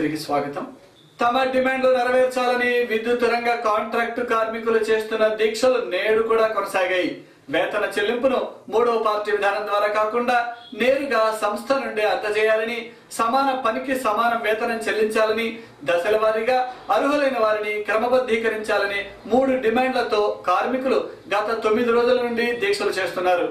తిరిగి స్వాగతం. తమ డిమాండ్లు నెరవేర్చాలని విద్యుత్ రంగ కాంట్రాక్టు కార్మికులు చేస్తున్న దీక్షలు నేడు కూడా కొనసాగాయి. వేతన చెల్లింపును మూడవ పార్టీ విధానం ద్వారా కాకుండా నేరుగా సంస్థ నుండి అందజేయాలని, సమాన పనికి సమాన వేతనం చెల్లించాలని, దశల వారీగా అర్హులైన వారిని క్రమబద్ధీకరించాలని 3 డిమాండ్లతో కార్మికులు గత 9 రోజుల నుండి దీక్షలు చేస్తున్నారు.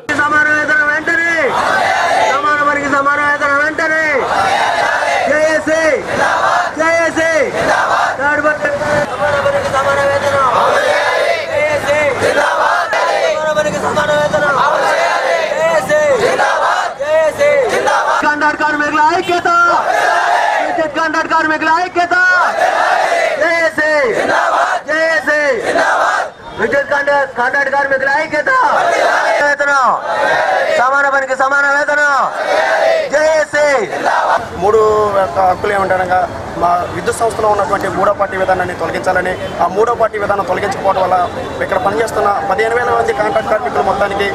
విద్యుత్ కాంట్రాక్ట్ కార్మికుల ఐక్యత, వేతనం సమాన పనికి సమాన వేతనం. జేఏసీ 3 హక్కులు ఏమంటారనగా మా విద్యుత్ సంస్థలో ఉన్నటువంటి 3వ పార్టీ విధానాన్ని తొలగించాలని, ఆ 3వ పార్టీ విధానం తొలగించకపోవడం వల్ల ఇక్కడ పనిచేస్తున్న 15,000 మంది కాంట్రాక్ట్ కార్మికులు మొత్తానికి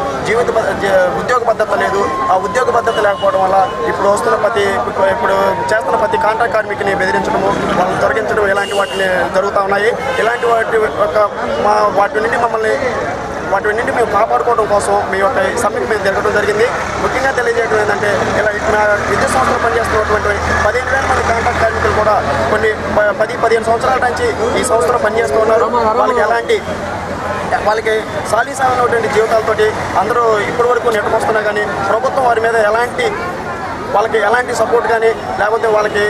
ఉద్యోగ భద్రత లేదు. ఆ ఉద్యోగ భద్రత లేకపోవడం వల్ల ఇప్పుడు చేస్తున్న ప్రతి కాంట్రాక్ట్ కార్మికుని బెదిరించడము, వాళ్ళని తొలగించడం ఇలాంటి వాటిని జరుగుతూ ఉన్నాయి. ఇలాంటి వాటి నుండి మేము కాపాడుకోవడం కోసం మీ యొక్క సమ్మెకి మేము జరగడం జరిగింది. ముఖ్యంగా తెలియజేయడం ఏంటంటే, ఇలా విద్యుత్ సంస్థలో పనిచేస్తున్నటువంటి 15,000 మంది కాంట్రాక్ట్ కార్మికులు కూడా కొన్ని 10-15 సంవత్సరాల నుంచి ఈ సంస్థలో పనిచేస్తూ ఉన్నారు. వాళ్ళకి సాలీసామైనటువంటి జీవితాలతోటి అందరూ ఇప్పటి వరకు నెట్టుకొస్తున్నా కానీ ప్రభుత్వం వారి మీద వాళ్ళకి ఎలాంటి సపోర్ట్ కానీ లేకపోతే వాళ్ళకి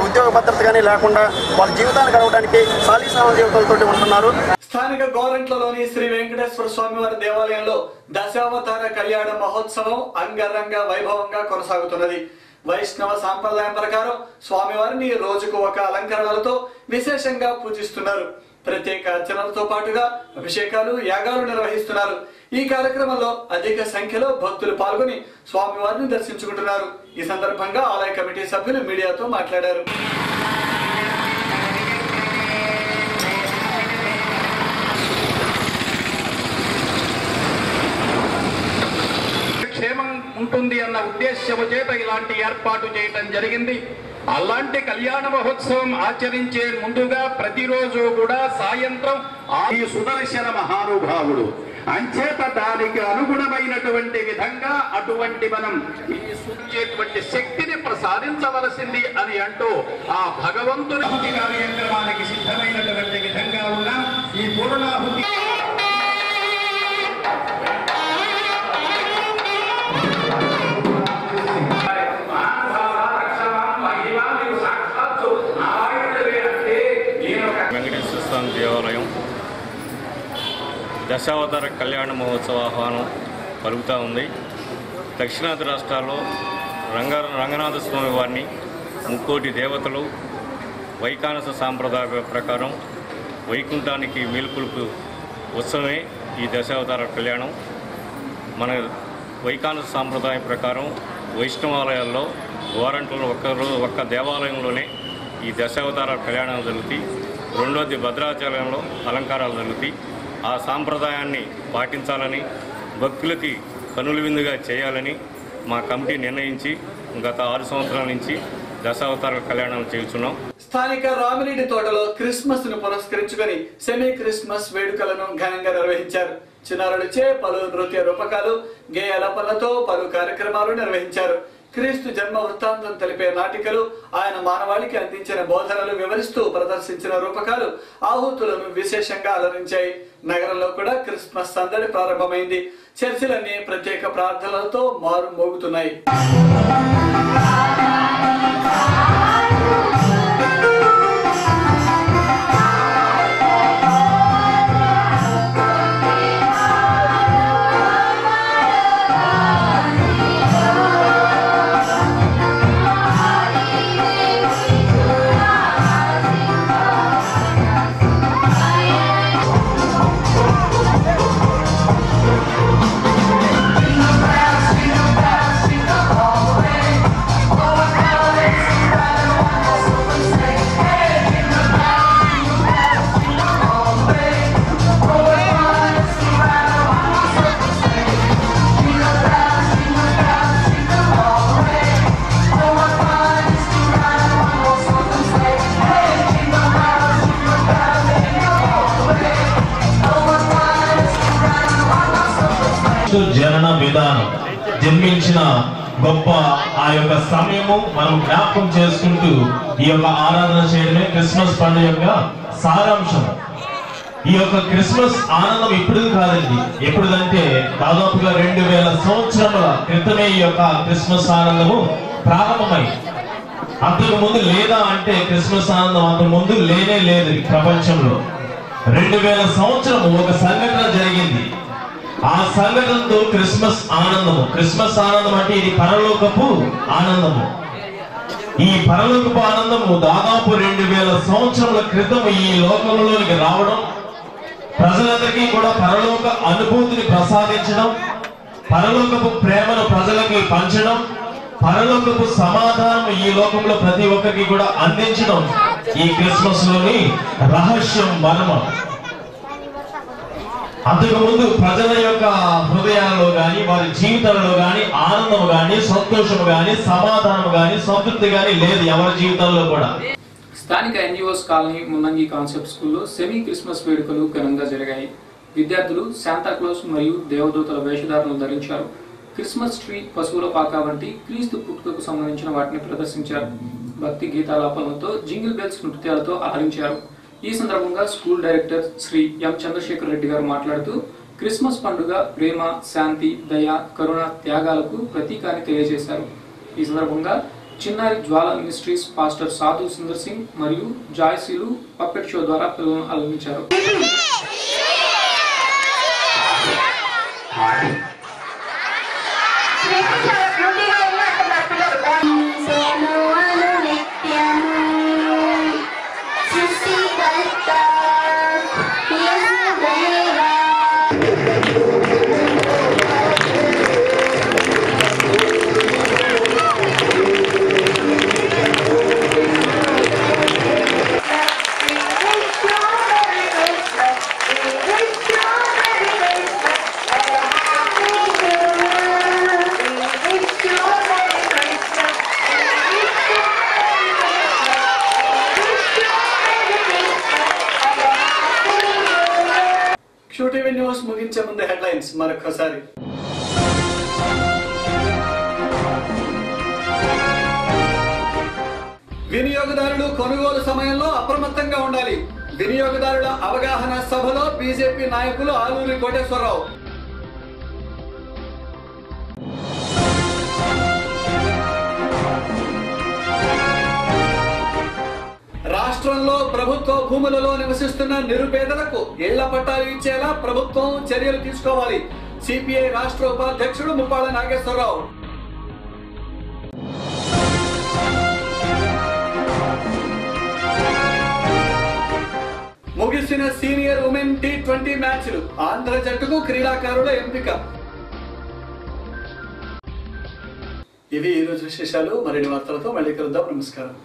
ఉద్యోగ భద్రత కానీ లేకుండా వాళ్ళ జీవితాన్ని గడవడానికి సాలీసామ జీవితాలతోటి ఉంటున్నారు. స్థానిక గోరంట్లలోని శ్రీ వెంకటేశ్వర స్వామి వారి దేవాలయంలో దశావతార కళ్యాణ మహోత్సవం అంగరంగ వైభవంగా కొనసాగుతున్నది. వైష్ణవ సాంప్రదాయం ప్రకారం స్వామివారిని రోజుకు ఒక అలంకరణలతో విశేషంగా పూజిస్తున్నారు. ప్రత్యేక అర్చనలతో పాటుగా అభిషేకాలు, యాగాలు నిర్వహిస్తున్నారు. ఈ కార్యక్రమంలో అధిక సంఖ్యలో భక్తులు పాల్గొని స్వామివారిని దర్శించుకుంటున్నారు. ఈ సందర్భంగా ఆలయ కమిటీ సభ్యులు మీడియాతో మాట్లాడారు. క్షేమం ఉంటుంది అన్న ఉద్దేశ్యము చేత ఇలాంటి ఏర్పాటు చేయటం జరిగింది. అలాంటి కళ్యాణ మహోత్సవం ఆచరించే ముందుగా ప్రతిరోజు కూడా సాయంత్రం ఈ సుదర్శన మహానుభావుడు అంచేత దానికి అనుగుణమైనటువంటి విధంగా అటువంటి మనం ఈ సూచించేటువంటి శక్తిని ప్రసాదించవలసింది అని అంటూ ఆ భగవంతుని కార్యక్రమానికి సిద్ధమైనటువంటి విధంగా ఉన్న ఈ పూర్ణాహుతి వెంకటేశ్వర స్వామి దేవాలయం దశావతార కళ్యాణ మహోత్సవ ఆహ్వానం పలుకుతూ ఉంది. దక్షిణాది రాష్ట్రాల్లో రంగనాథ స్వామి వారిని 3 దేవతలు వైకానస సాంప్రదాయ ప్రకారం వైకుంఠానికి మేలుకొలుపు ఉత్సవమే ఈ దశావతార కళ్యాణం. మన వైకానస సాంప్రదాయం ప్రకారం వైష్ణవాలయాల్లో గోరంట్లలో ఒక్క దేవాలయంలోనే ఈ దశావతార కళ్యాణాలు జరుగుతాయి. రెండోది భద్రాచలంలో అలంకారాలు జరుగుతాయి. ఆ సాంప్రదాయాన్ని పాటించాలని, భక్తులకి కనుల విందుగా చేయాలని మా కమిటీ నిర్ణయించి గత 6 సంవత్సరాల నుంచి దశావతార కళ్యాణం చేస్తున్నాం. స్థానిక రామిరెడ్డి తోటలో క్రిస్మస్ ను పురస్కరించుకొని సెమీ క్రిస్మస్ వేడుకలను ఘనంగా నిర్వహించారు. చిన్నారులచే పలు నృత్య రూపకాలు, గేయాలపలతో పలు కార్యక్రమాలు నిర్వహించారు. క్రీస్తు జన్మ వృత్తాంతం తెలిపే నాటికలు, ఆయన మానవాళికి అందించిన బోధనలు వివరిస్తూ ప్రదర్శించిన రూపకాలు ఆహుతులను విశేషంగా అలరించాయి. నగరంలో కూడా క్రిస్మస్ సందడి ప్రారంభమైంది. చర్చిలన్నీ ప్రత్యేక ప్రార్థనలతో మారు మోగుతున్నాయి. క్రీస్తు జనన విధానం, జన్మించిన గొప్ప ఆ యొక్క సమయము మనం జ్ఞాపకం చేసుకుంటూ ఈ యొక్క ఆరాధన చేయడమే క్రిస్మస్ పండుగ యొక్క సారాంశం. ఈ యొక్క క్రిస్మస్ ఆనందం ఇప్పుడు కాదండి, ఎప్పుడుదంటే దాదాపుగా 2000 సంవత్సరముల క్రితమే ఈ యొక్క క్రిస్మస్ ఆనందము ప్రారంభమై, అంతకు ముందు లేదా అంటే క్రిస్మస్ ఆనందం అంతకు ముందు లేనే లేదు ప్రపంచంలో. 2000 సంవత్సరము ఒక సంఘటన జరిగింది. ఆ సంఘటనతో క్రిస్మస్ ఆనందం అంటే ఇది పరలోకపు ఆనందము. ఈ పరలోకపు ఆనందము దాదాపు 2000 సంవత్సరముల క్రితం ఈ లోకంలోనికి రావడం, ప్రజలందరికీ కూడా పరలోక అనుభూతిని ప్రసాదించడం, పరలోకపు ప్రేమను ప్రజలకి పంచడం, పరలోకపు సమాధానం ఈ లోకంలో ప్రతి ఒక్కరికి కూడా అందించడం ఈ క్రిస్మస్ లోని రహస్యం, మర్మం. అంతకు ముందు ప్రజల యొక్క హృదయాల్లో గాని, వారి జీవితాలలో గాని ఆనందం గాని, సంతోషం గాని, సమాధానం గాని, సంతృప్తి గాని లేదు ఎవరి జీవితాల్లో కూడా. స్థానిక ఎన్జిఓస్ కాలనీ మున్నంగి కాన్సెప్ట్ స్కూల్లో సెమీ క్రిస్మస్ వేడుకలు ఘనంగా జరిగాయి. విద్యార్థులు శాంతాక్లోస్ మరియు దేవదూతల వేషధారణలు ధరించారు. క్రిస్మస్ ట్రీ, పశువుల పాక వంటి క్రీస్తు పుట్టుకకు సంబంధించిన వాటిని ప్రదర్శించారు. భక్తి గీతాలాపనలతో, జింగిల్ బెల్స్ నృత్యాలతో ఆలరించారు. ఈ సందర్భంగా స్కూల్ డైరెక్టర్ శ్రీ ఎం చంద్రశేఖర్ రెడ్డి గారు మాట్లాడుతూ, క్రిస్మస్ పండుగ ప్రేమ, శాంతి, దయ, కరుణ, త్యాగాలకు ప్రతీక అని తెలియజేశారు. ఈ సందర్భంగా చిన్నారి జ్వాల మినిస్ట్రీస్ పాస్టర్ సాధు సుందర్ సింగ్ మరియు జాయ్సీలు పప్పెట్ షో ద్వారా పిల్లలను అలరించారు. QTV న్యూస్ ముగించే ముందు హెడ్లైన్స్ మరొకసారి. వినియోగదారులు కొనుగోలు సమయంలో అప్రమత్తంగా ఉండాలి. వినియోగదారుల అవగాహన సభలో బీజేపీ నాయకులు ఆలూరి కోటేశ్వరరావు. రాష్ట్రంలో ప్రభుత్వ భూములలో నివసిస్తున్న నిరుపేదలకు ఇళ్ల పట్టాలు ఇచ్చేలా ప్రభుత్వం చర్యలు తీసుకోవాలి. సిపిఐ రాష్ట్ర ఉపాధ్యక్షుడు ముప్పాళ్ళ నాగేశ్వరరావు. ముగిసిన సీనియర్ ఉమెన్ T20 మ్యాచ్లు, ఆంధ్ర జట్టుకు క్రీడాకారుల ఎంపిక. ఇవి ఈ రోజు విశేషాలు. మరిన్ని వార్తలతో మళ్ళీ కలుద్దాం. నమస్కారం.